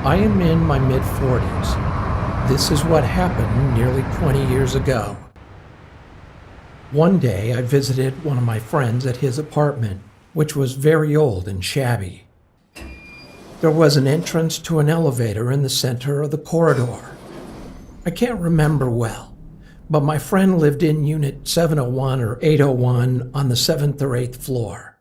I am in my mid-40s. This is what happened nearly 20 years ago. One day I visited one of my friends at his apartment, which was very old and shabby. There was an entrance to an elevator in the center of the corridor. I can't remember well, but my friend lived in unit 701 or 801 on the 7th or 8th floor.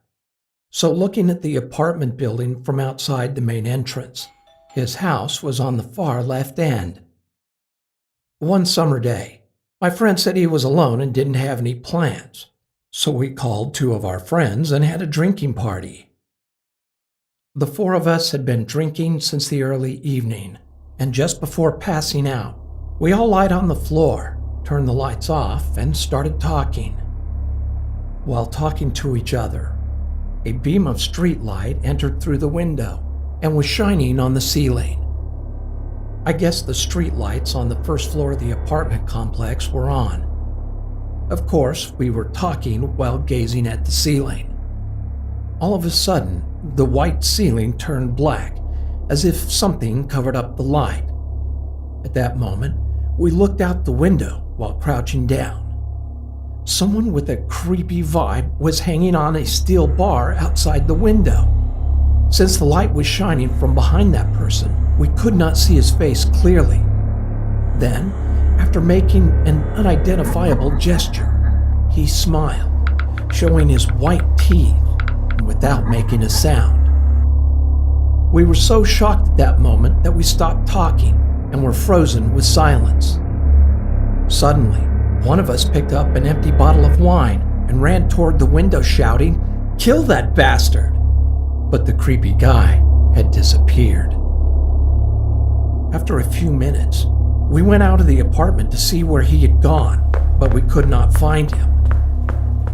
So looking at the apartment building from outside the main entrance, his house was on the far left end. One summer day, my friend said he was alone and didn't have any plans, so we called two of our friends and had a drinking party. The four of us had been drinking since the early evening, and just before passing out, we all lied on the floor, turned the lights off, and started talking. While talking to each other, a beam of street light entered through the window and was shining on the ceiling. I guess the street lights on the first floor of the apartment complex were on. Of course, we were talking while gazing at the ceiling. All of a sudden, the white ceiling turned black, as if something covered up the light. At that moment, we looked out the window while crouching down. Someone with a creepy vibe was hanging on a steel bar outside the window. Since the light was shining from behind that person, we could not see his face clearly. Then, after making an unidentifiable gesture, he smiled, showing his white teeth, without making a sound. We were so shocked at that moment that we stopped talking and were frozen with silence. Suddenly, one of us picked up an empty bottle of wine and ran toward the window shouting, "Kill that bastard!" But the creepy guy had disappeared. After a few minutes, we went out of the apartment to see where he had gone, but we could not find him.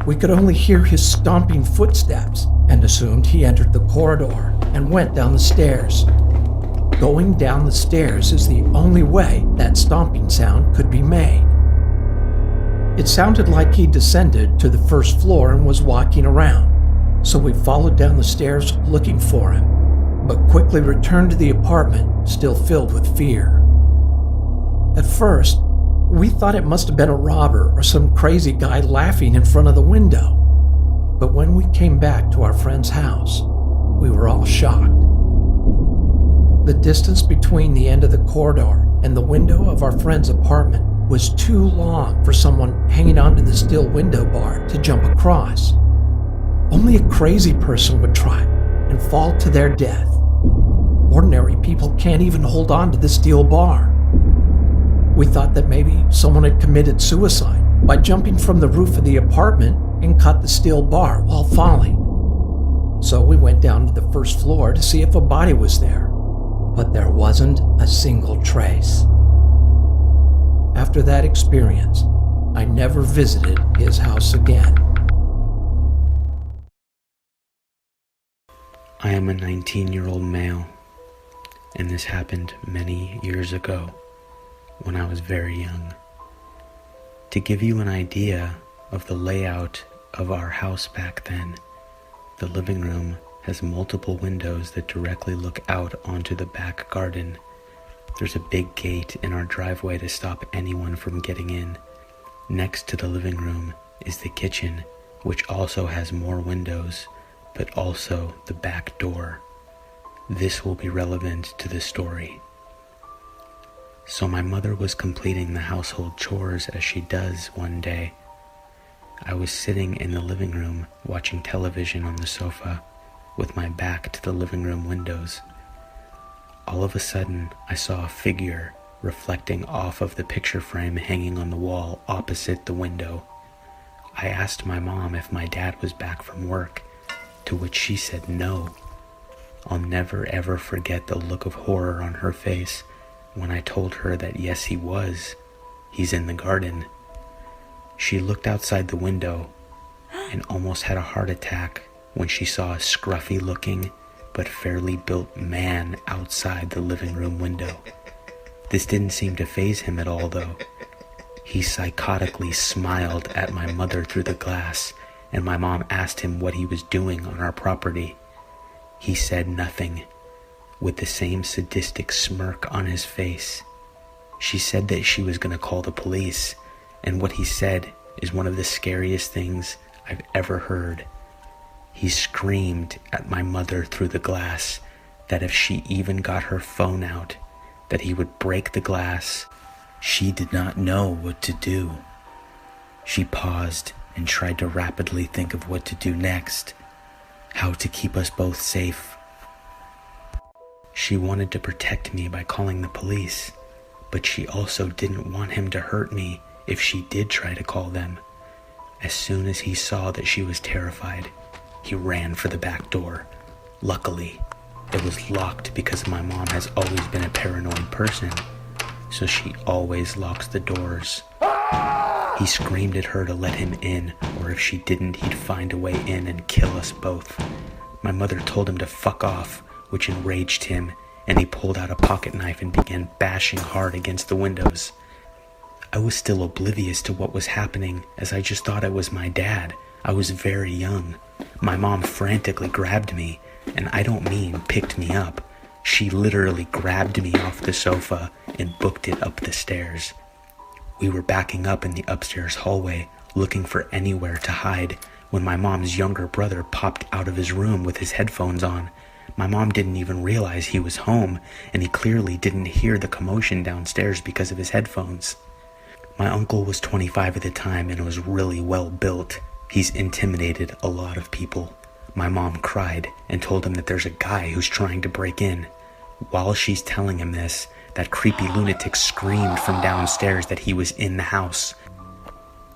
We could only hear his stomping footsteps and assumed he entered the corridor and went down the stairs. Going down the stairs is the only way that stomping sound could be made. It sounded like he descended to the first floor and was walking around, so we followed down the stairs looking for him, but quickly returned to the apartment, still filled with fear. At first, we thought it must have been a robber or some crazy guy laughing in front of the window. But when we came back to our friend's house, we were all shocked. The distance between the end of the corridor and the window of our friend's apartment was too long for someone hanging onto the steel window bar to jump across. Only a crazy person would try and fall to their death. Ordinary people can't even hold on to the steel bar. We thought that maybe someone had committed suicide by jumping from the roof of the apartment and cut the steel bar while falling. So we went down to the first floor to see if a body was there, but there wasn't a single trace. After that experience, I never visited his house again. I am a 19-year-old male, and this happened many years ago when I was very young. To give you an idea of the layout of our house back then, the living room has multiple windows that directly look out onto the back garden. There's a big gate in our driveway to stop anyone from getting in. Next to the living room is the kitchen, which also has more windows, but also the back door. This will be relevant to the story. So my mother was completing the household chores as she does one day. I was sitting in the living room watching television on the sofa with my back to the living room windows. All of a sudden, I saw a figure reflecting off of the picture frame hanging on the wall opposite the window. I asked my mom if my dad was back from work, to which she said no. I'll never ever forget the look of horror on her face when I told her that yes, he was. He's in the garden. She looked outside the window and almost had a heart attack when she saw a scruffy-looking but fairly built man outside the living room window. This didn't seem to faze him at all, though. He psychotically smiled at my mother through the glass, and my mom asked him what he was doing on our property. He said nothing. with the same sadistic smirk on his face. She said that she was going to call the police, and what he said is one of the scariest things I've ever heard. He screamed at my mother through the glass that if she even got her phone out, that he would break the glass. She did not know what to do. She paused and tried to rapidly think of what to do next, how to keep us both safe. She wanted to protect me by calling the police, but she also didn't want him to hurt me if she did try to call them. As soon as he saw that she was terrified, he ran for the back door. Luckily, it was locked because my mom has always been a paranoid person, so she always locks the doors. He screamed at her to let him in, or if she didn't, he'd find a way in and kill us both. My mother told him to fuck off, which enraged him, and he pulled out a pocket knife and began bashing hard against the windows. I was still oblivious to what was happening, as I just thought it was my dad. I was very young. My mom frantically grabbed me, and I don't mean picked me up. She literally grabbed me off the sofa and booked it up the stairs. We were backing up in the upstairs hallway, looking for anywhere to hide, when my mom's younger brother popped out of his room with his headphones on. My mom didn't even realize he was home, and he clearly didn't hear the commotion downstairs because of his headphones. My uncle was 25 at the time and was really well built. He's intimidated a lot of people. My mom cried and told him that there's a guy who's trying to break in. While she's telling him this, that creepy lunatic screamed from downstairs that he was in the house.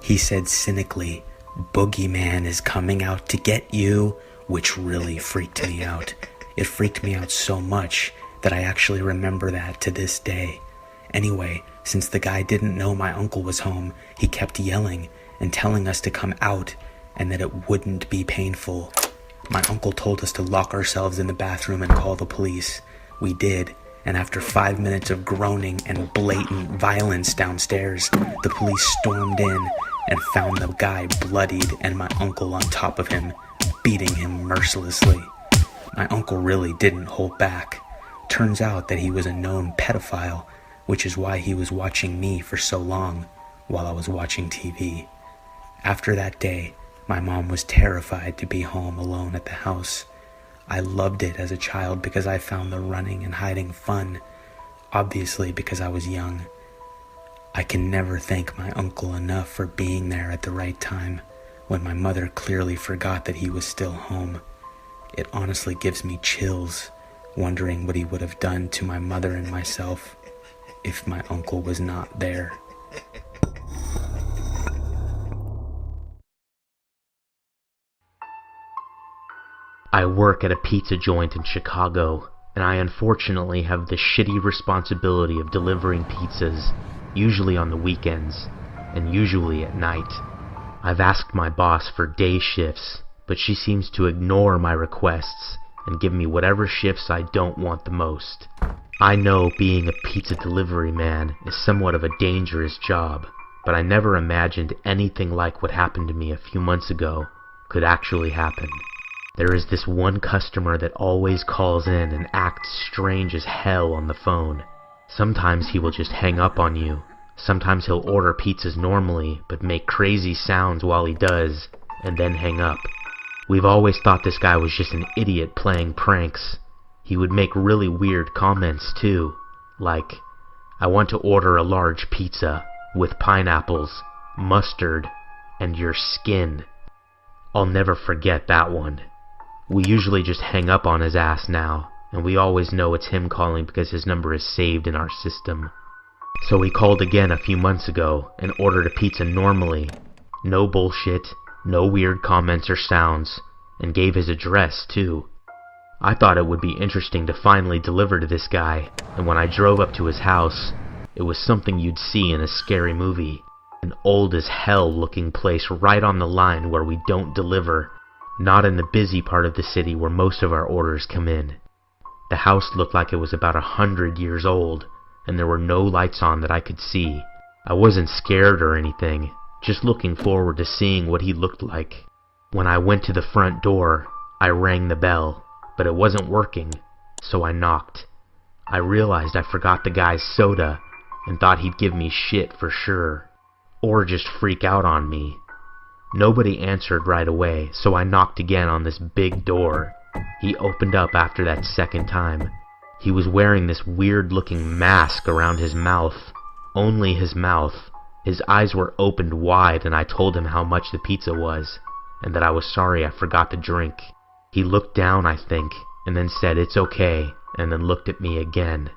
He said cynically, "Boogeyman is coming out to get you," which really freaked me out. It freaked me out so much that I actually remember that to this day. Anyway, since the guy didn't know my uncle was home, he kept yelling and telling us to come out and that it wouldn't be painful. My uncle told us to lock ourselves in the bathroom and call the police. We did, and after 5 minutes of groaning and blatant violence downstairs, the police stormed in and found the guy bloodied and my uncle on top of him, beating him mercilessly. My uncle really didn't hold back. Turns out that he was a known pedophile, which is why he was watching me for so long while I was watching TV. After that day, my mom was terrified to be home alone at the house. I loved it as a child because I found the running and hiding fun, obviously because I was young. I can never thank my uncle enough for being there at the right time when my mother clearly forgot that he was still home. It honestly gives me chills, wondering what he would have done to my mother and myself if my uncle was not there. I work at a pizza joint in Chicago, and I unfortunately have the shitty responsibility of delivering pizzas, usually on the weekends, and usually at night. I've asked my boss for day shifts, but she seems to ignore my requests and give me whatever shifts I don't want the most. I know being a pizza delivery man is somewhat of a dangerous job, but I never imagined anything like what happened to me a few months ago could actually happen. There is this one customer that always calls in and acts strange as hell on the phone. Sometimes he will just hang up on you. Sometimes he'll order pizzas normally, but make crazy sounds while he does, and then hang up. We've always thought this guy was just an idiot playing pranks. He would make really weird comments too, like, "I want to order a large pizza with pineapples, mustard, and your skin." I'll never forget that one. We usually just hang up on his ass now, and we always know it's him calling because his number is saved in our system. So he called again a few months ago and ordered a pizza normally. No bullshit, no weird comments or sounds, and gave his address too. I thought it would be interesting to finally deliver to this guy, and when I drove up to his house, it was something you'd see in a scary movie. An old as hell looking place right on the line where we don't deliver, not in the busy part of the city where most of our orders come in. The house looked like it was about 100 years old, and there were no lights on that I could see. I wasn't scared or anything, just looking forward to seeing what he looked like. When I went to the front door, I rang the bell, but it wasn't working. so I knocked. I realized I forgot the guy's soda and thought he'd give me shit for sure, or just freak out on me. Nobody answered right away, so I knocked again on this big door. He opened up after that second time. He was wearing this weird-looking mask around his mouth. Only his mouth. His eyes were opened wide, and I told him how much the pizza was, and that I was sorry I forgot the drink. He looked down, I think, and then said, "It's okay," and then looked at me again.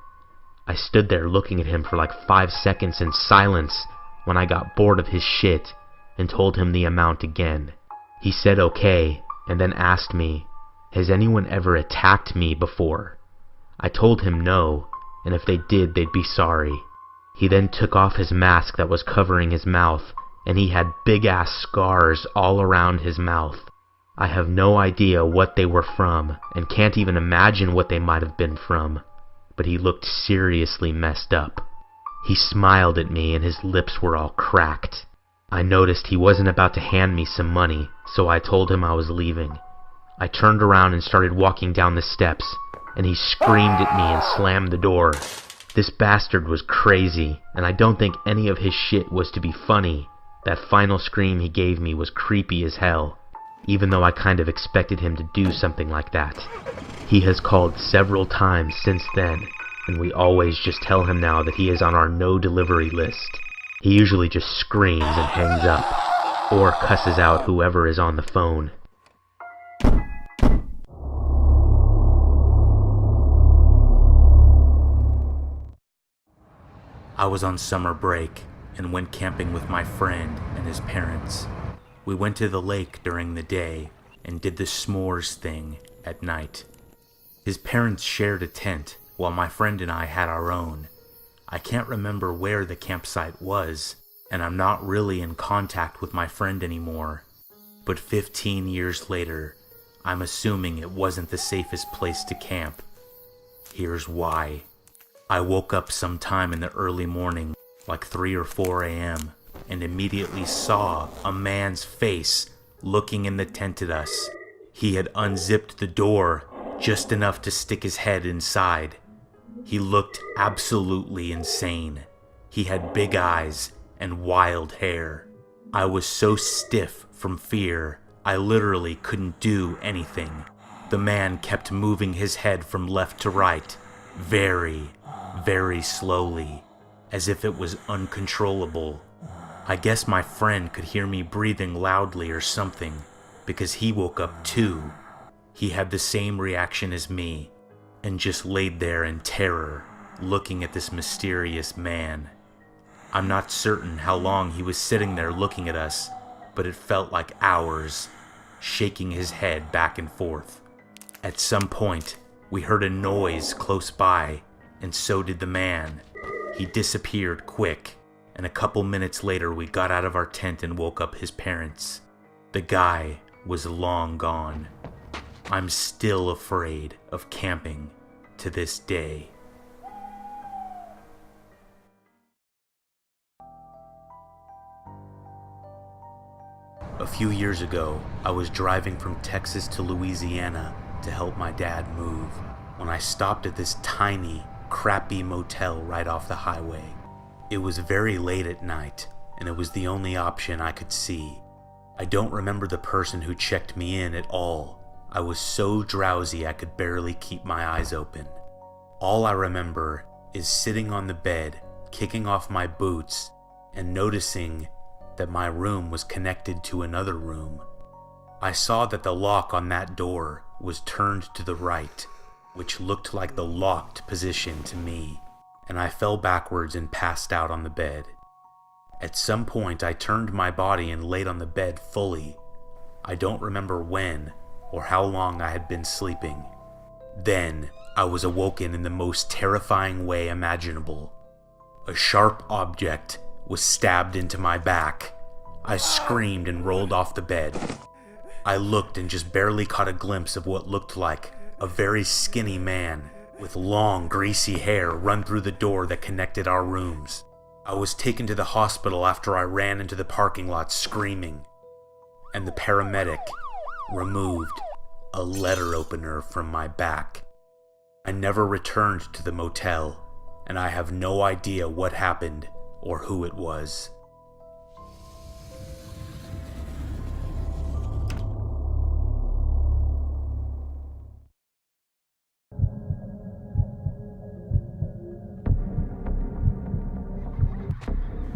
I stood there looking at him for like 5 seconds in silence when I got bored of his shit and told him the amount again. He said okay, and then asked me, "Has anyone ever attacked me before?" I told him no, and if they did, they'd be sorry. He then took off his mask that was covering his mouth, and he had big-ass scars all around his mouth. I have no idea what they were from, and can't even imagine what they might have been from, but he looked seriously messed up. He smiled at me, and his lips were all cracked. I noticed he wasn't about to hand me some money, so I told him I was leaving. I turned around and started walking down the steps, and he screamed at me and slammed the door. This bastard was crazy, and I don't think any of his shit was to be funny. That final scream he gave me was creepy as hell, even though I kind of expected him to do something like that. He has called several times since then, and we always just tell him now that he is on our no delivery list. He usually just screams and hangs up, or cusses out whoever is on the phone. I was on summer break and went camping with my friend and his parents. We went to the lake during the day and did the s'mores thing at night. His parents shared a tent while my friend and I had our own. I can't remember where the campsite was, and I'm not really in contact with my friend anymore. But 15 years later, I'm assuming it wasn't the safest place to camp. Here's why. I woke up sometime in the early morning, like 3 or 4 a.m., and immediately saw a man's face looking in the tent at us. He had unzipped the door just enough to stick his head inside. He looked absolutely insane. He had big eyes and wild hair. I was so stiff from fear, I literally couldn't do anything. The man kept moving his head from left to right, very, very slowly, as if it was uncontrollable. I guess my friend could hear me breathing loudly or something, because he woke up too. He had the same reaction as me, and just laid there in terror, looking at this mysterious man. I'm not certain how long he was sitting there looking at us, but it felt like hours, shaking his head back and forth. At some point, we heard a noise close by, and so did the man. He disappeared quick, and a couple minutes later we got out of our tent and woke up his parents. The guy was long gone. I'm still afraid of camping to this day. A few years ago, I was driving from Texas to Louisiana to help my dad move, when I stopped at this tiny, crappy motel right off the highway. It was very late at night, and it was the only option I could see. I don't remember the person who checked me in at all. I was so drowsy I could barely keep my eyes open. All I remember is sitting on the bed, kicking off my boots, and noticing that my room was connected to another room. I saw that the lock on that door was turned to the right, which looked like the locked position to me, and I fell backwards and passed out on the bed. At some point I turned my body and laid on the bed fully. I don't remember when or how long I had been sleeping. Then I was awoken in the most terrifying way imaginable. A sharp object was stabbed into my back. I screamed and rolled off the bed. I looked and just barely caught a glimpse of what looked like a very skinny man with long, greasy hair run through the door that connected our rooms. I was taken to the hospital after I ran into the parking lot screaming, and the paramedic removed a letter opener from my back. I never returned to the motel, and I have no idea what happened or who it was.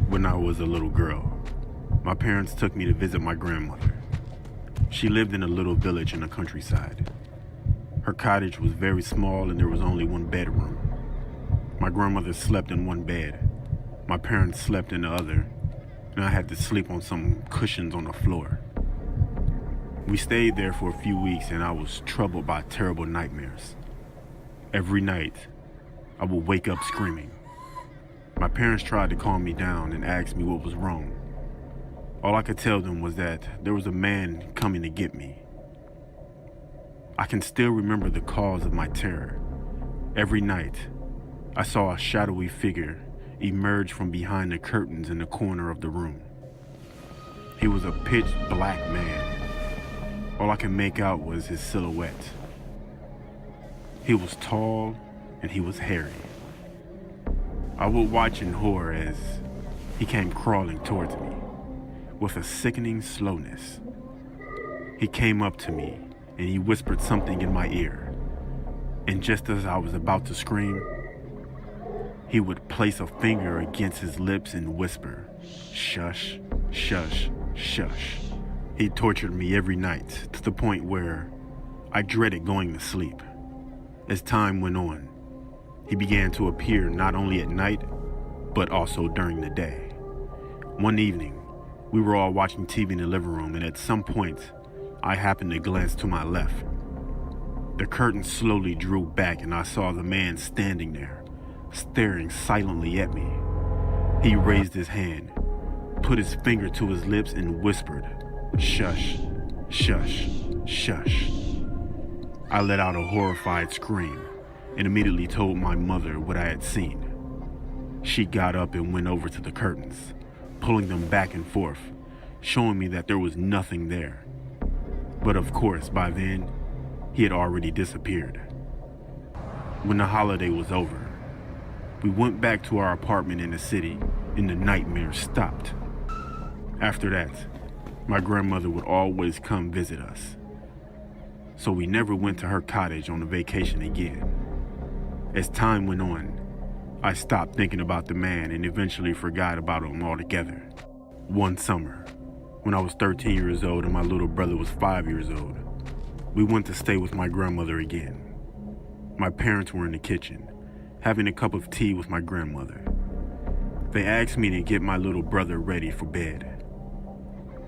When I was a little girl, my parents took me to visit my grandmother. She lived in a little village in the countryside. Her cottage was very small and there was only one bedroom. My grandmother slept in one bed. My parents slept in the other, and I had to sleep on some cushions on the floor. We stayed there for a few weeks and I was troubled by terrible nightmares. Every night, I would wake up screaming. My parents tried to calm me down and asked me what was wrong. All I could tell them was that there was a man coming to get me. I can still remember the cause of my terror. Every night, I saw a shadowy figure emerge from behind the curtains in the corner of the room. He was a pitch black man. All I could make out was his silhouette. He was tall and he was hairy. I would watch in horror as he came crawling towards me with a sickening slowness. He came up to me and he whispered something in my ear. And just as I was about to scream, he would place a finger against his lips and whisper, "Shush, shush, shush." He tortured me every night to the point where I dreaded going to sleep. As time went on, he began to appear not only at night, but also during the day. One evening, we were all watching TV in the living room, and at some point, I happened to glance to my left. The curtain slowly drew back, and I saw the man standing there, staring silently at me. He raised his hand, put his finger to his lips, and whispered, "Shush, shush, shush." I let out a horrified scream and immediately told my mother what I had seen. She got up and went over to the curtains, pulling them back and forth, showing me that there was nothing there. But of course, by then, he had already disappeared. When the holiday was over, we went back to our apartment in the city and the nightmares stopped. After that, my grandmother would always come visit us. So we never went to her cottage on a vacation again. As time went on, I stopped thinking about the man and eventually forgot about him altogether. One summer, when I was 13 years old and my little brother was 5 years old, we went to stay with my grandmother again. My parents were in the kitchen, having a cup of tea with my grandmother. They asked me to get my little brother ready for bed.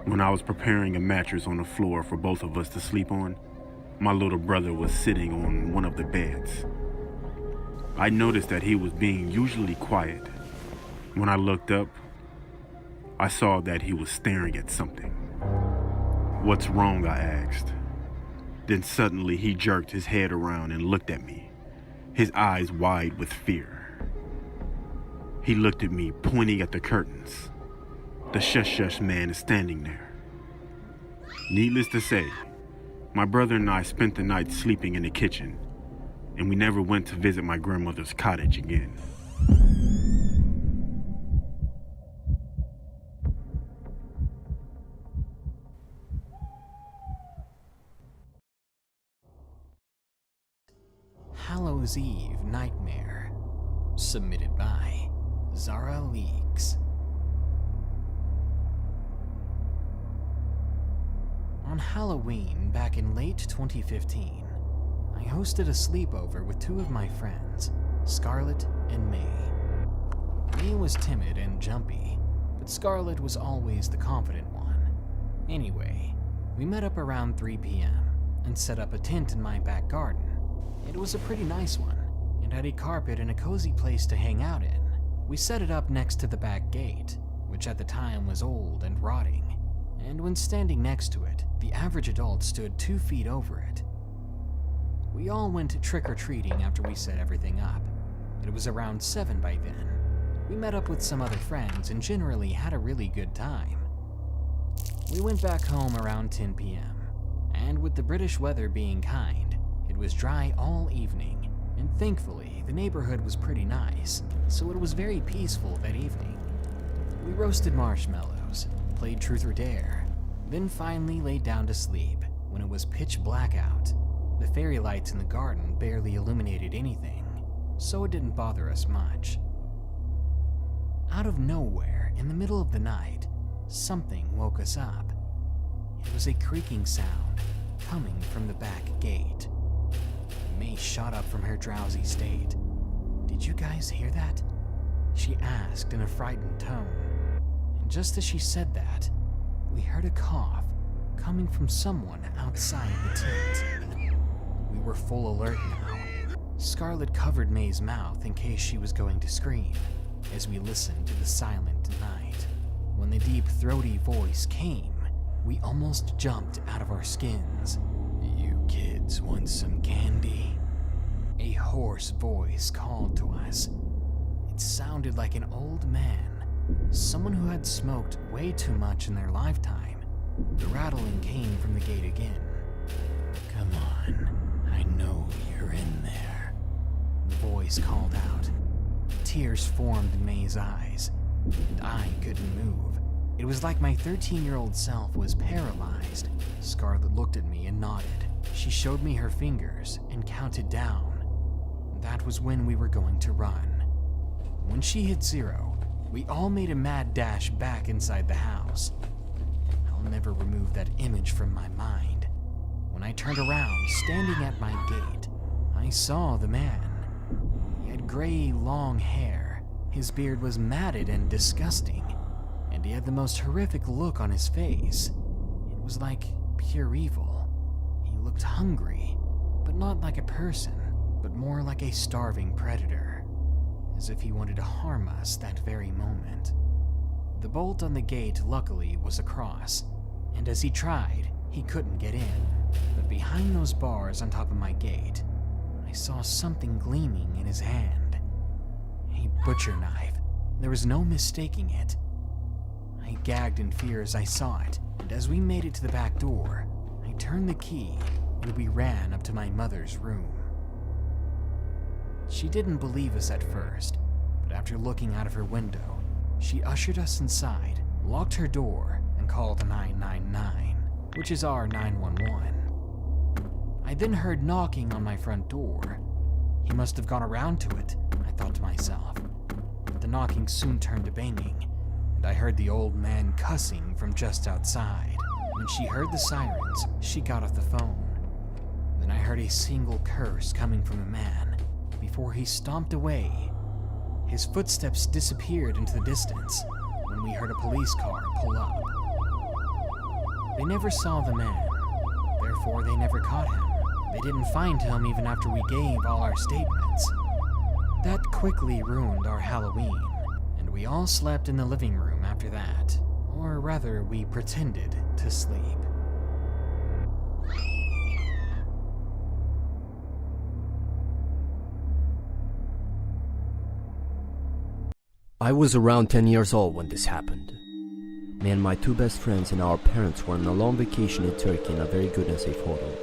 When I was preparing a mattress on the floor for both of us to sleep on, my little brother was sitting on one of the beds. I noticed that he was being usually quiet. When I looked up, I saw that he was staring at something. "What's wrong?" I asked. Then suddenly he jerked his head around and looked at me, his eyes wide with fear. He looked at me, pointing at the curtains. The shush-shush man is standing there. Needless to say, my brother and I spent the night sleeping in the kitchen, and we never went to visit my grandmother's cottage again. Hallows Eve Nightmare, submitted by Zara Leaks. On Halloween back in late 2015, I hosted a sleepover with two of my friends, Scarlett and May. May was timid and jumpy, but Scarlett was always the confident one. Anyway, we met up around 3 p.m. and set up a tent in my back garden. It was a pretty nice one, and had a carpet and a cozy place to hang out in. We set it up next to the back gate, which at the time was old and rotting, and when standing next to it, the average adult stood 2 feet over it. We all went trick-or-treating after we set everything up. It was around 7 by then. We met up with some other friends and generally had a really good time. We went back home around 10 p.m., and with the British weather being kind, it was dry all evening, and thankfully, the neighborhood was pretty nice, so it was very peaceful that evening. We roasted marshmallows, played Truth or Dare, then finally laid down to sleep when it was pitch black out. The fairy lights in the garden barely illuminated anything, so it didn't bother us much. Out of nowhere, in the middle of the night, something woke us up. It was a creaking sound coming from the back gate. May shot up from her drowsy state. "Did you guys hear that?" she asked in a frightened tone. And just as she said that, we heard a cough coming from someone outside the tent. We were full alert now. Scarlet covered May's mouth in case she was going to scream as we listened to the silent night. When the deep, throaty voice came, we almost jumped out of our skins. "You kids want some candy?" A hoarse voice called to us. It sounded like an old man, someone who had smoked way too much in their lifetime. The rattling came from the gate again. "Come on, I know you're in there," the voice called out. Tears formed in May's eyes, and I couldn't move. It was like my 13-year-old self was paralyzed. Scarlet looked at me and nodded. She showed me her fingers and counted down. That was when we were going to run. When she hit 0, we all made a mad dash back inside the house. I'll never remove that image from my mind. When I turned around, standing at my gate, I saw the man. He had gray, long hair. His beard was matted and disgusting, and he had the most horrific look on his face. It was like pure evil. He looked hungry, but not like a person, but more like a starving predator, as if he wanted to harm us that very moment. The bolt on the gate, luckily, was across, and as he tried, he couldn't get in. But behind those bars on top of my gate, I saw something gleaming in his hand. A butcher knife. There was no mistaking it. I gagged in fear as I saw it, and as we made it to the back door, I turned the key, and we ran up to my mother's room. She didn't believe us at first, but after looking out of her window, she ushered us inside, locked her door, and called 999, which is our 911. I then heard knocking on my front door. He must have gone around to it, I thought to myself. But the knocking soon turned to banging, and I heard the old man cussing from just outside. When she heard the sirens, she got off the phone. Then I heard a single curse coming from the man before he stomped away. His footsteps disappeared into the distance when we heard a police car pull up. They never saw the man, therefore they never caught him. They didn't find him even after we gave all our statements. That quickly ruined our Halloween, and we all slept in the living room after that. Or rather, we pretended to sleep. I was around 10 years old when this happened. Me and my two best friends and our parents were on a long vacation in Turkey in a very good and safe hotel.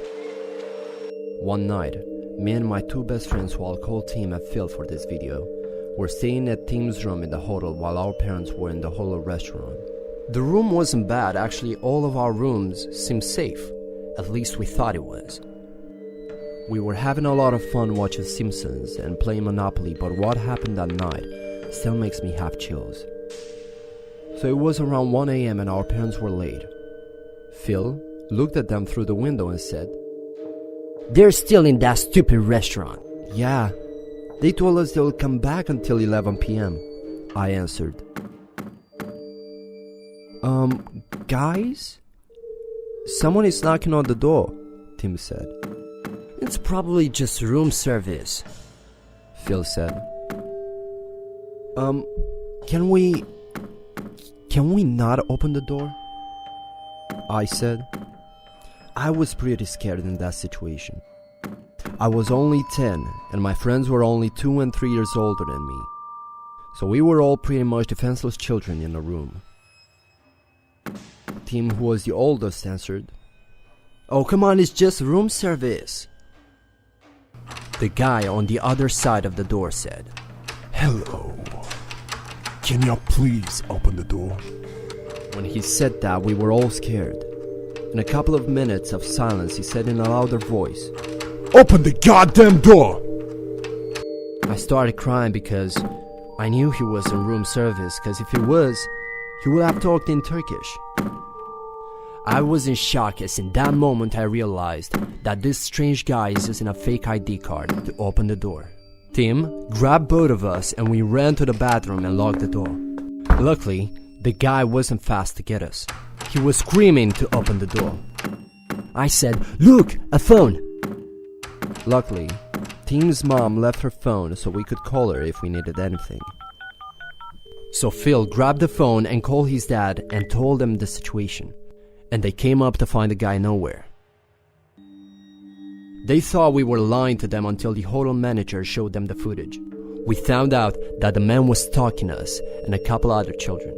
One night, me and my two best friends, who I'll call Tim and Phil for this video, were staying at Tim's room in the hotel while our parents were in the hotel restaurant. The room wasn't bad, actually all of our rooms seemed safe, at least we thought it was. We were having a lot of fun watching Simpsons and playing Monopoly, but what happened that night still makes me have chills. So it was around 1 a.m. and our parents were late. Phil looked at them through the window and said, "They're still in that stupid restaurant." "Yeah, they told us they'll come back until 11 p.m. I answered. Guys? Someone is knocking on the door, Tim said. "It's probably just room service," Phil said. Can we not open the door?" I said. I was pretty scared in that situation. I was only 10, and my friends were only 2 and 3 years older than me. So we were all pretty much defenseless children in the room. Tim, who was the oldest, answered, "Oh, come on, it's just room service." The guy on the other side of the door said, Hello. Can you please open the door? When he said that, we were all scared. In a couple of minutes of silence, he said in a louder voice, Open the goddamn door! I started crying because I knew he was in room service, because if he was, he would have talked in Turkish. I was in shock as in that moment I realized that this strange guy is using a fake ID card to open the door. Tim grabbed both of us and we ran to the bathroom and locked the door. Luckily, the guy wasn't fast to get us. He was screaming to open the door. I said, Look, a phone! Luckily, Tim's mom left her phone so we could call her if we needed anything. So Phil grabbed the phone and called his dad and told them the situation. And they came up to find the guy nowhere. They thought we were lying to them until the hotel manager showed them the footage. We found out that the man was stalking us and a couple other children.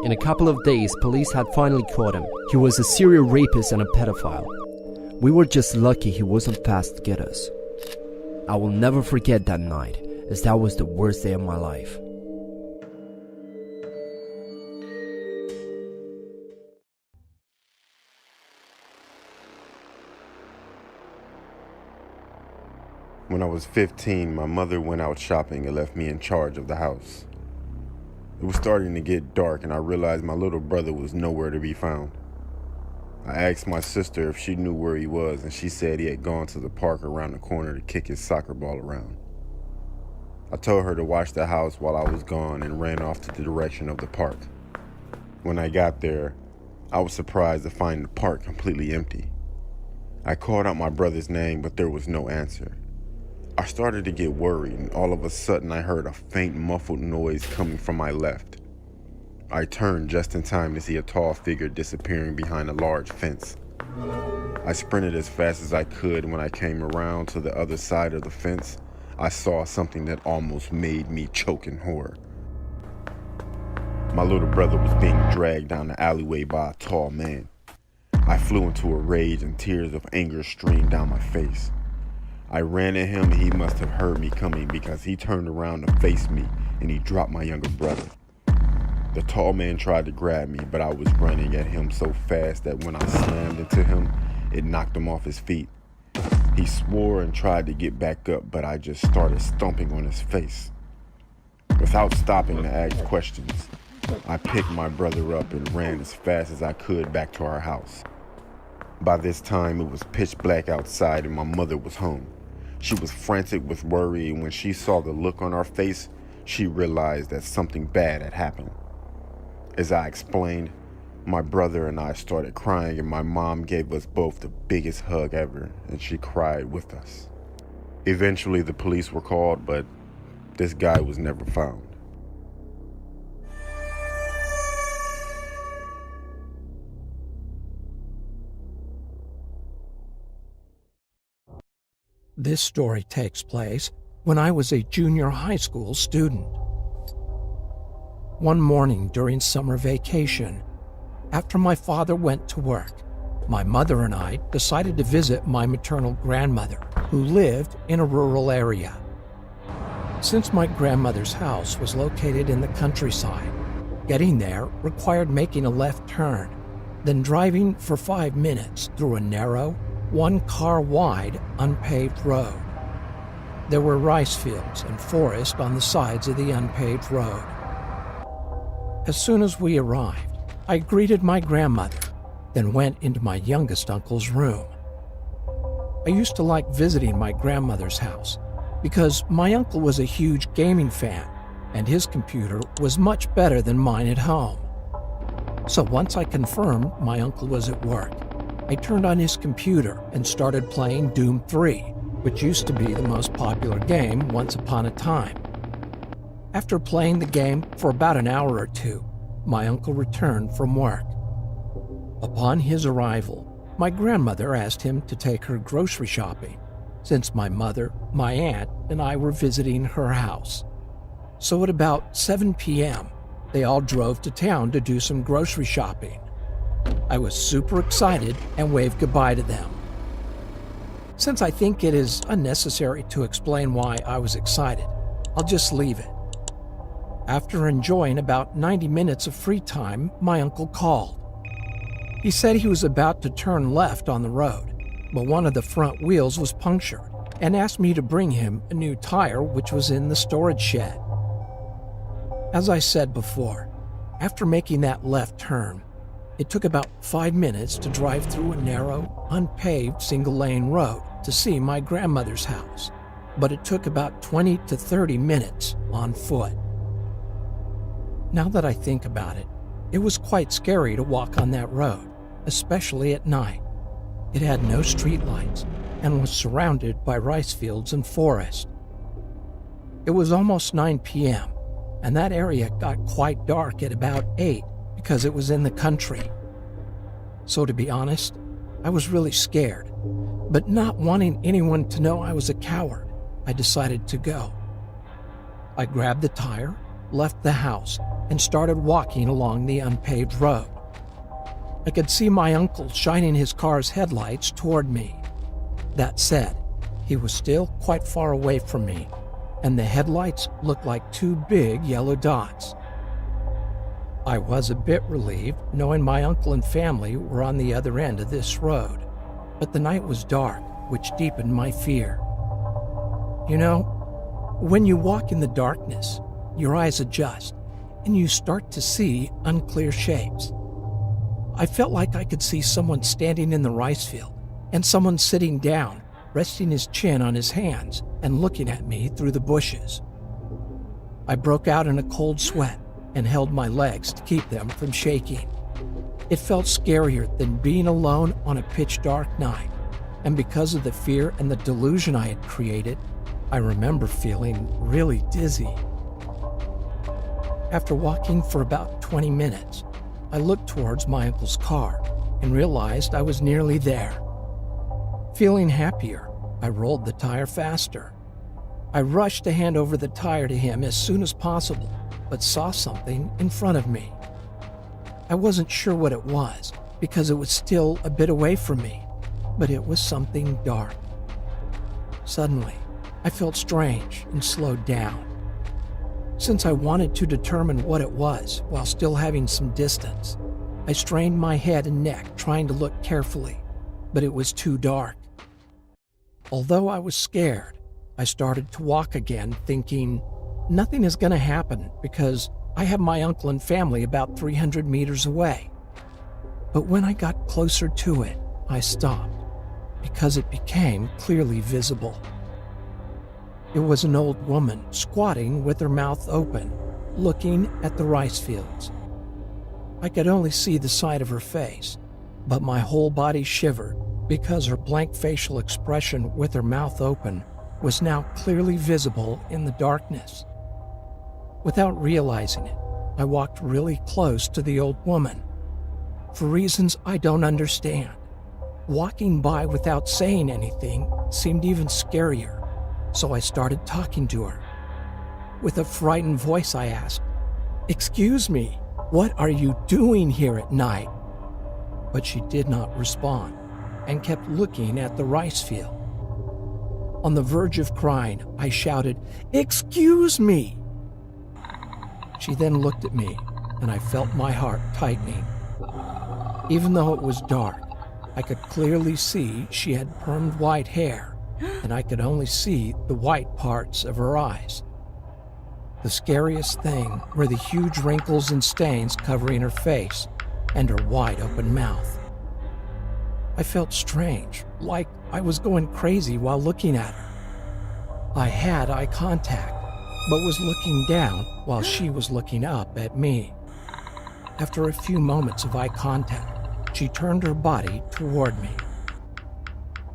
In a couple of days, police had finally caught him. He was a serial rapist and a pedophile. We were just lucky he wasn't fast to get us. I will never forget that night, as that was the worst day of my life. When I was 15, my mother went out shopping and left me in charge of the house. It was starting to get dark and I realized my little brother was nowhere to be found. I asked my sister if she knew where he was and she said he had gone to the park around the corner to kick his soccer ball around. I told her to watch the house while I was gone and ran off to the direction of the park. When I got there, I was surprised to find the park completely empty. I called out my brother's name, but there was no answer. I started to get worried, and all of a sudden I heard a faint muffled noise coming from my left. I turned just in time to see a tall figure disappearing behind a large fence. I sprinted as fast as I could, and when I came around to the other side of the fence, I saw something that almost made me choke in horror. My little brother was being dragged down the alleyway by a tall man. I flew into a rage and tears of anger streamed down my face. I ran at him and he must have heard me coming because he turned around to face me and he dropped my younger brother. The tall man tried to grab me, but I was running at him so fast that when I slammed into him, it knocked him off his feet. He swore and tried to get back up, but I just started stomping on his face. Without stopping to ask questions, I picked my brother up and ran as fast as I could back to our house. By this time, it was pitch black outside and my mother was home. She was frantic with worry, and when she saw the look on our face, she realized that something bad had happened. As I explained, my brother and I started crying and my mom gave us both the biggest hug ever, and she cried with us. Eventually, the police were called, but this guy was never found. This story takes place when I was a junior high school student. One morning during summer vacation, after my father went to work, my mother and I decided to visit my maternal grandmother, who lived in a rural area. Since my grandmother's house was located in the countryside, getting there required making a left turn, then driving for 5 minutes through a narrow, one-car-wide, unpaved road. There were rice fields and forest on the sides of the unpaved road. As soon as we arrived, I greeted my grandmother, then went into my youngest uncle's room. I used to like visiting my grandmother's house because my uncle was a huge gaming fan and his computer was much better than mine at home. So once I confirmed my uncle was at work, I turned on his computer and started playing Doom 3, which used to be the most popular game once upon a time. After playing the game for about an hour or two, my uncle returned from work. Upon his arrival, my grandmother asked him to take her grocery shopping, since my mother, my aunt, and I were visiting her house. So at about 7 p.m., they all drove to town to do some grocery shopping. I was super excited and waved goodbye to them. Since I think it is unnecessary to explain why I was excited, I'll just leave it. After enjoying about 90 minutes of free time, my uncle called. He said he was about to turn left on the road, but one of the front wheels was punctured, and asked me to bring him a new tire which was in the storage shed. As I said before, after making that left turn, it took about 5 minutes to drive through a narrow, unpaved single-lane road to see my grandmother's house, but it took about 20 to 30 minutes on foot. Now that I think about it, it was quite scary to walk on that road, especially at night. It had no streetlights and was surrounded by rice fields and forest. It was almost 9 p.m., and that area got quite dark at about 8 because it was in the country. So to be honest, I was really scared, but not wanting anyone to know I was a coward, I decided to go. I grabbed the tire, left the house, and started walking along the unpaved road. I could see my uncle shining his car's headlights toward me. That said, he was still quite far away from me, and the headlights looked like 2 big yellow dots. I was a bit relieved knowing my uncle and family were on the other end of this road, but the night was dark, which deepened my fear. You know, when you walk in the darkness, your eyes adjust, and you start to see unclear shapes. I felt like I could see someone standing in the rice field, and someone sitting down, resting his chin on his hands and looking at me through the bushes. I broke out in a cold sweat and held my legs to keep them from shaking. It felt scarier than being alone on a pitch-dark night, and because of the fear and the delusion I had created, I remember feeling really dizzy. After walking for about 20 minutes, I looked towards my uncle's car and realized I was nearly there. Feeling happier, I rolled the tire faster. I rushed to hand over the tire to him as soon as possible, but saw something in front of me. I wasn't sure what it was because it was still a bit away from me, but it was something dark. Suddenly, I felt strange and slowed down. Since I wanted to determine what it was while still having some distance, I strained my head and neck trying to look carefully, but it was too dark. Although I was scared, I started to walk again, thinking, nothing is going to happen because I have my uncle and family about 300 meters away. But when I got closer to it, I stopped because it became clearly visible. It was an old woman squatting with her mouth open, looking at the rice fields. I could only see the side of her face, but my whole body shivered because her blank facial expression with her mouth open was now clearly visible in the darkness. Without realizing it, I walked really close to the old woman. For reasons I don't understand, walking by without saying anything seemed even scarier, so I started talking to her. With a frightened voice, I asked, "Excuse me, what are you doing here at night?" But she did not respond and kept looking at the rice field. On the verge of crying, I shouted, "Excuse me!" She then looked at me, and I felt my heart tightening. Even though it was dark, I could clearly see she had permed white hair, and I could only see the white parts of her eyes. The scariest thing were the huge wrinkles and stains covering her face and her wide-open mouth. I felt strange, like I was going crazy while looking at her. I had eye contact, but was looking down while she was looking up at me. After a few moments of eye contact, she turned her body toward me.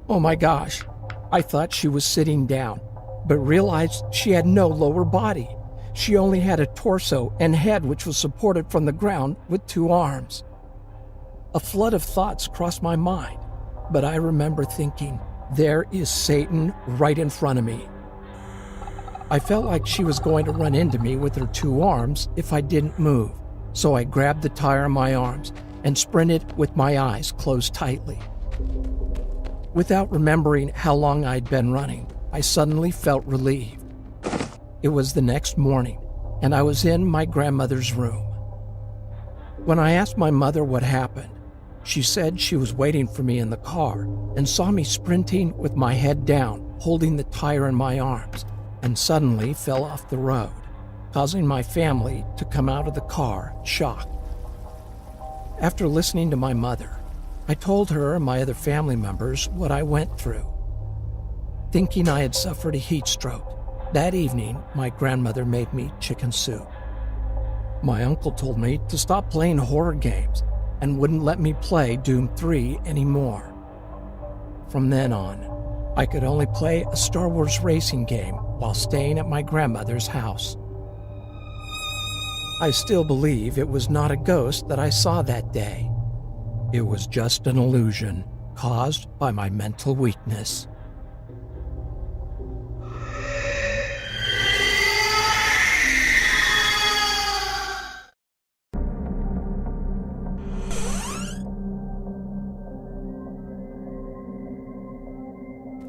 Oh my gosh, I thought she was sitting down, but realized she had no lower body. She only had a torso and head which was supported from the ground with 2 arms. A flood of thoughts crossed my mind, but I remember thinking, there is Satan right in front of me. I felt like she was going to run into me with her 2 arms if I didn't move, so I grabbed the tire in my arms and sprinted with my eyes closed tightly. Without remembering how long I'd been running, I suddenly felt relieved. It was the next morning, and I was in my grandmother's room. When I asked my mother what happened, she said she was waiting for me in the car and saw me sprinting with my head down, holding the tire in my arms, and suddenly fell off the road, causing my family to come out of the car shocked. After listening to my mother, I told her and my other family members what I went through. Thinking I had suffered a heat stroke, that evening my grandmother made me chicken soup. My uncle told me to stop playing horror games and wouldn't let me play Doom 3 anymore. From then on, I could only play a Star Wars racing game while staying at my grandmother's house. I still believe it was not a ghost that I saw that day. It was just an illusion caused by my mental weakness.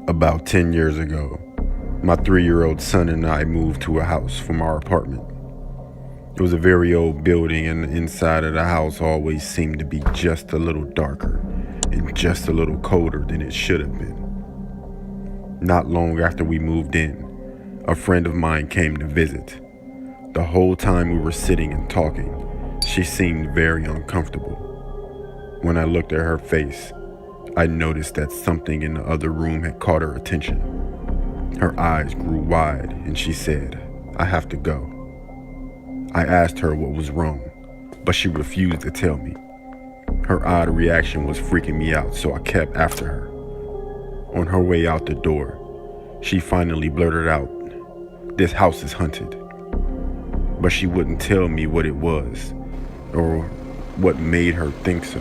About 10 years ago, my 3-year-old son and I moved to a house from our apartment. It was a very old building, and the inside of the house always seemed to be just a little darker and just a little colder than it should have been. Not long after we moved in, a friend of mine came to visit. The whole time we were sitting and talking, she seemed very uncomfortable. When I looked at her face, I noticed that something in the other room had caught her attention. Her eyes grew wide and she said, "I have to go." I asked her what was wrong, but she refused to tell me. Her odd reaction was freaking me out, so I kept after her. On her way out the door, she finally blurted out, "This house is haunted." But she wouldn't tell me what it was or what made her think so.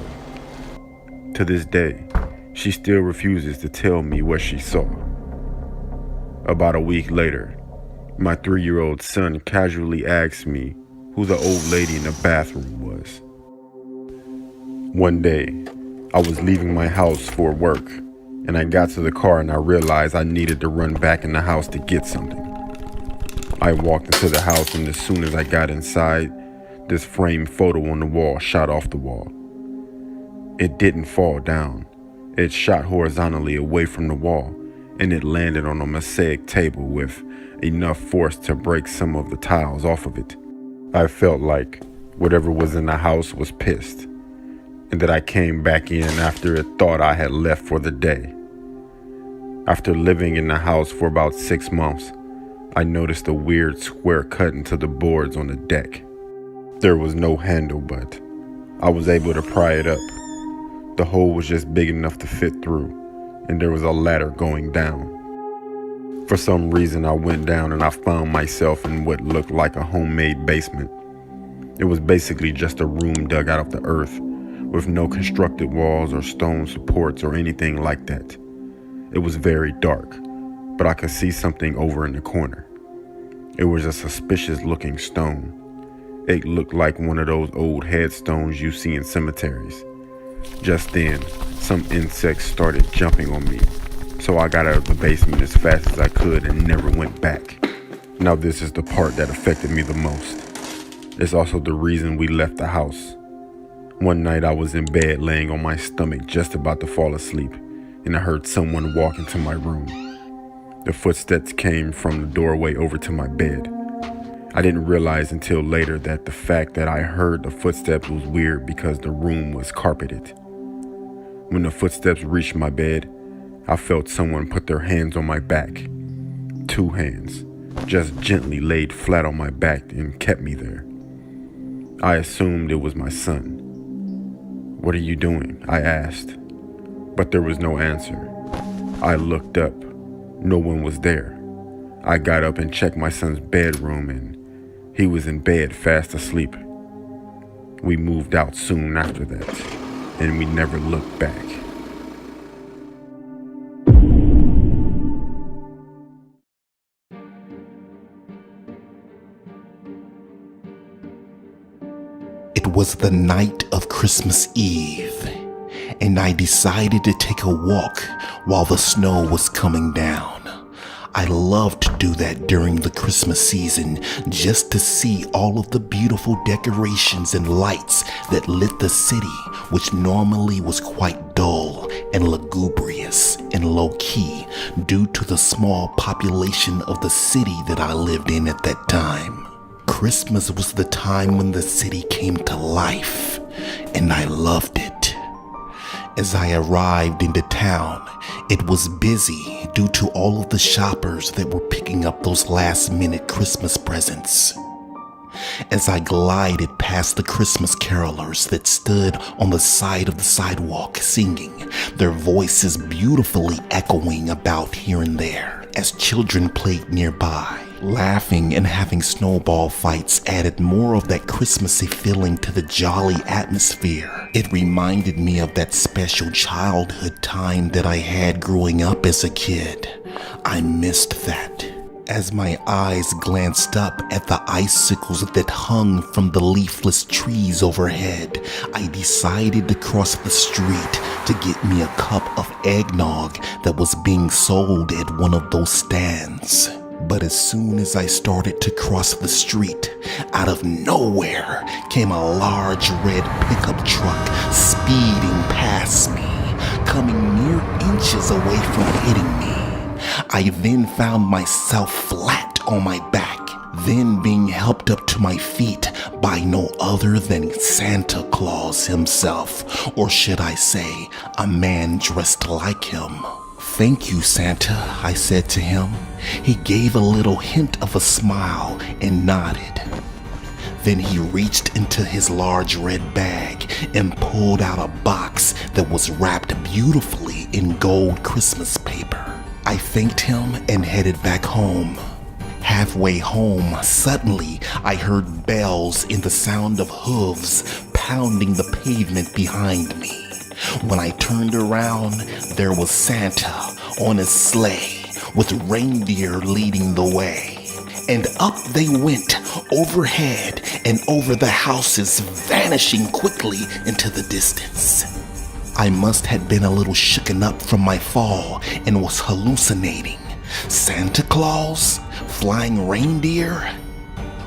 To this day, she still refuses to tell me what she saw. About a week later, my 3-year-old son casually asked me who the old lady in the bathroom was. One day, I was leaving my house for work, and I got to the car and I realized I needed to run back in the house to get something. I walked into the house, and as soon as I got inside, this framed photo on the wall shot off the wall. It didn't fall down. It shot horizontally away from the wall, and it landed on a mosaic table with enough force to break some of the tiles off of it. I felt like whatever was in the house was pissed, and that I came back in after it thought I had left for the day. After living in the house for about 6 months, I noticed a weird square cut into the boards on the deck. There was no handle, but I was able to pry it up. The hole was just big enough to fit through, and there was a ladder going down. For some reason, I went down and I found myself in what looked like a homemade basement. It was basically just a room dug out of the earth, with no constructed walls or stone supports or anything like that. It was very dark, but I could see something over in the corner. It was a suspicious looking stone. It looked like one of those old headstones you see in cemeteries. Just then, some insects started jumping on me, so I got out of the basement as fast as I could and never went back. Now this is the part that affected me the most. It's also the reason we left the house. One night I was in bed laying on my stomach just about to fall asleep, and I heard someone walk into my room. The footsteps came from the doorway over to my bed. I didn't realize until later that the fact that I heard the footsteps was weird because the room was carpeted. When the footsteps reached my bed, I felt someone put their hands on my back. 2 hands, just gently laid flat on my back and kept me there. I assumed it was my son. "What are you doing?" I asked, but there was no answer. I looked up. No one was there. I got up and checked my son's bedroom, and he was in bed fast asleep. We moved out soon after that, and we never looked back. It was the night of Christmas Eve, and I decided to take a walk while the snow was coming down. I love to do that during the Christmas season, just to see all of the beautiful decorations and lights that lit the city, which normally was quite dull and lugubrious and low-key due to the small population of the city that I lived in at that time. Christmas was the time when the city came to life, and I loved it. As I arrived into town, it was busy due to all of the shoppers that were picking up those last-minute Christmas presents. As I glided past the Christmas carolers that stood on the side of the sidewalk singing, their voices beautifully echoing about here and there, as children played nearby. Laughing and having snowball fights added more of that Christmassy feeling to the jolly atmosphere. It reminded me of that special childhood time that I had growing up as a kid. I missed that. As my eyes glanced up at the icicles that hung from the leafless trees overhead, I decided to cross the street to get me a cup of eggnog that was being sold at one of those stands. But as soon as I started to cross the street, out of nowhere came a large red pickup truck speeding past me, coming mere inches away from hitting me. I then found myself flat on my back, then being helped up to my feet by no other than Santa Claus himself, or should I say, a man dressed like him. "Thank you, Santa," I said to him. He gave a little hint of a smile and nodded. Then he reached into his large red bag and pulled out a box that was wrapped beautifully in gold Christmas paper. I thanked him and headed back home. Halfway home, suddenly I heard bells and the sound of hooves pounding the pavement behind me. When I turned around, there was Santa on his sleigh with reindeer leading the way. And up they went, overhead and over the houses, vanishing quickly into the distance. I must have been a little shooken up from my fall and was hallucinating. Santa Claus? Flying reindeer?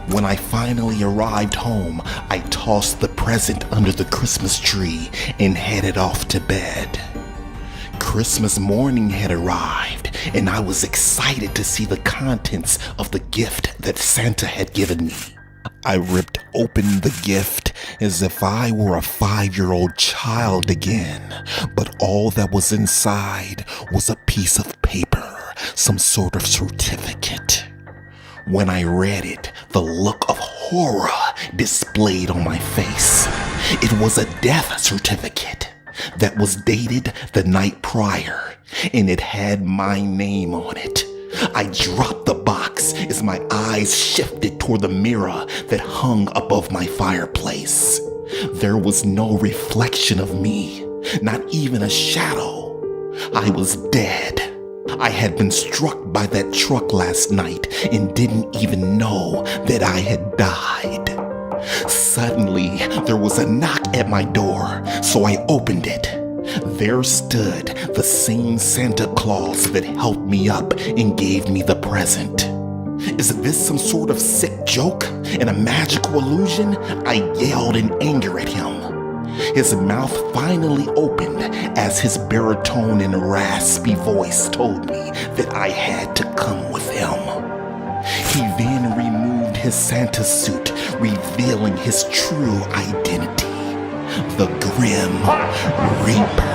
When I finally arrived home, I tossed the present under the Christmas tree and headed off to bed. Christmas morning had arrived, and I was excited to see the contents of the gift that Santa had given me. I ripped open the gift as if I were a 5-year-old child again, but all that was inside was a piece of paper, some sort of certificate. When I read it, the look of horror displayed on my face. It was a death certificate that was dated the night prior, and it had my name on it. I dropped the box as my eyes shifted toward the mirror that hung above my fireplace. There was no reflection of me, not even a shadow. I was dead. I had been struck by that truck last night and didn't even know that I had died. Suddenly, there was a knock at my door, so I opened it. There stood the same Santa Claus that helped me up and gave me the present. Is this some sort of sick joke and a magical illusion? I yelled in anger at him. His mouth finally opened as his baritone and raspy voice told me that I had to come with him. He then removed his Santa suit, revealing his true identity. The Grim Reaper.